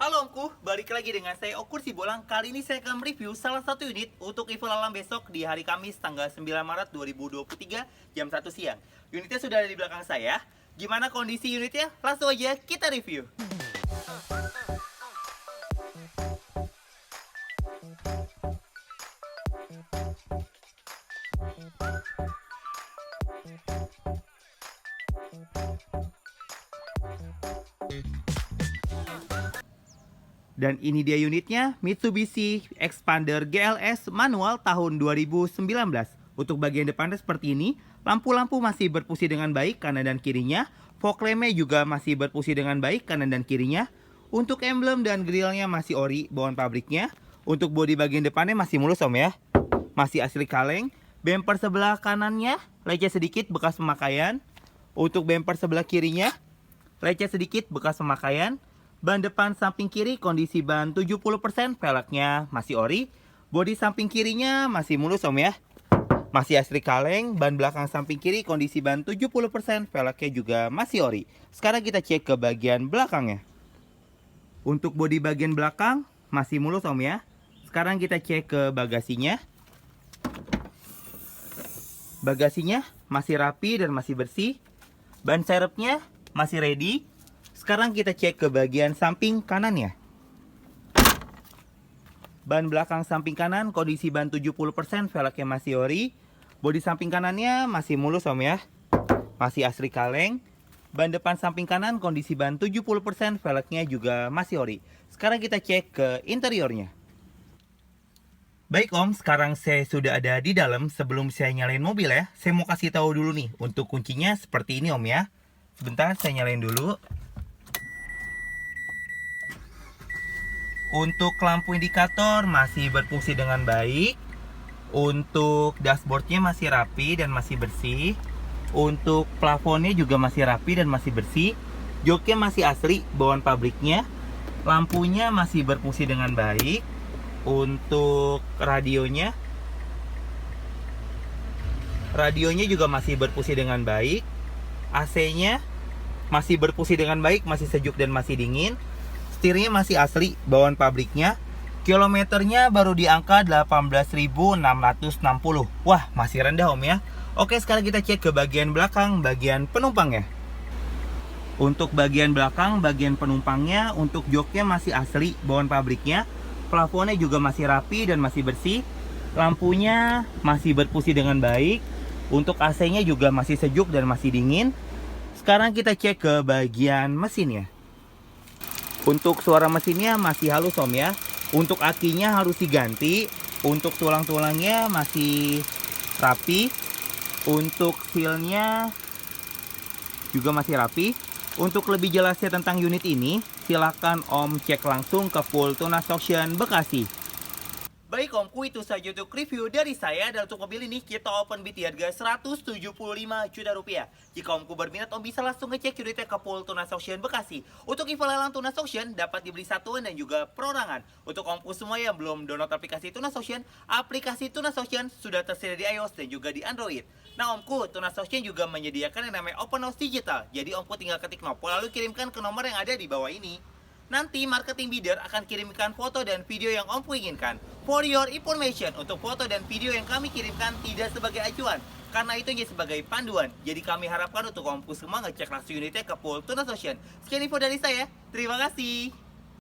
Halo Omku, balik lagi dengan saya Okur Sibolang. Kali ini saya akan mereview salah satu unit untuk event alam besok di hari Kamis tanggal 9 Maret 2023 jam 1 siang. Unitnya sudah ada di belakang saya. Gimana kondisi unitnya? Langsung aja kita review. Dan ini dia unitnya, Mitsubishi Xpander GLS manual tahun 2019. Untuk bagian depannya seperti ini, lampu-lampu masih berfungsi dengan baik kanan dan kirinya. Fog lampnya juga masih berfungsi dengan baik kanan dan kirinya. Untuk emblem dan grillnya masih ori bawaan pabriknya. Untuk bodi bagian depannya masih mulus om ya. Masih asli kaleng. Bumper sebelah kanannya lecet sedikit bekas pemakaian. Untuk bumper sebelah kirinya lecet sedikit bekas pemakaian. Ban depan samping kiri kondisi ban 70%, velgnya masih ori. Bodi samping kirinya masih mulus om ya. Masih asli kaleng. Ban belakang samping kiri kondisi ban 70%, velgnya juga masih ori. Sekarang kita cek ke bagian belakangnya. Untuk bodi bagian belakang masih mulus om ya. Sekarang kita cek ke bagasinya. Bagasinya masih rapi dan masih bersih. Ban serepnya masih ready. Sekarang kita cek ke bagian samping kanannya. Ban belakang samping kanan kondisi ban 70%, velgnya masih ori. Bodi samping kanannya masih mulus om ya. Masih asli kaleng. Ban depan samping kanan kondisi ban 70%, velgnya juga masih ori. Sekarang kita cek ke interiornya. Baik om, sekarang saya sudah ada di dalam. Sebelum saya nyalain mobil ya, saya mau kasih tahu dulu nih. Untuk kuncinya seperti ini om ya. Sebentar saya nyalain dulu. Untuk lampu indikator masih berfungsi dengan baik. Untuk dashboardnya masih rapi dan masih bersih. Untuk plafonnya juga masih rapi dan masih bersih. Joknya masih asli bawaan pabriknya. Lampunya masih berfungsi dengan baik. Untuk radionya juga masih berfungsi dengan baik. AC-nya masih berfungsi dengan baik, masih sejuk dan masih dingin. Setirnya masih asli bawaan pabriknya. Kilometernya baru di angka 18.660. Wah, masih rendah om ya. Oke, sekarang kita cek ke bagian belakang, bagian penumpangnya. Untuk bagian belakang, bagian penumpangnya, untuk joknya masih asli bawaan pabriknya. Plafonnya juga masih rapi dan masih bersih. Lampunya masih berfungsi dengan baik. Untuk AC-nya juga masih sejuk dan masih dingin. Sekarang kita cek ke bagian mesinnya. Untuk suara mesinnya masih halus om ya. Untuk akinya harus diganti. Untuk tulang-tulangnya masih rapi. Untuk sealnya juga masih rapi. Untuk lebih jelasnya tentang unit ini, silakan om cek langsung ke Full Tunas Auction Bekasi. Baik omku, itu saja untuk review dari saya. Dan untuk mobil ini kita open bid di harga 175 juta rupiah. Jika omku berminat, om bisa langsung ngecek unitnya ke Full Tunas Auction Bekasi. Untuk info lelang Tunas Auction dapat dibeli satuan dan juga perorangan. Untuk omku semua yang belum download aplikasi Tunas Auction, aplikasi Tunas Auction sudah tersedia di iOS dan juga di Android. Nah omku, Tunas Auction juga menyediakan yang namanya Open House Digital. Jadi omku tinggal ketik nopol lalu kirimkan ke nomor yang ada di bawah ini. Nanti marketing bidder akan kirimkan foto dan video yang omku inginkan. For your information, untuk foto dan video yang kami kirimkan tidak sebagai acuan, karena itu hanya sebagai panduan. Jadi kami harapkan untuk omku semua ngecek langsung unitnya ke Full Tunas Auction. Sekian info dari saya, terima kasih.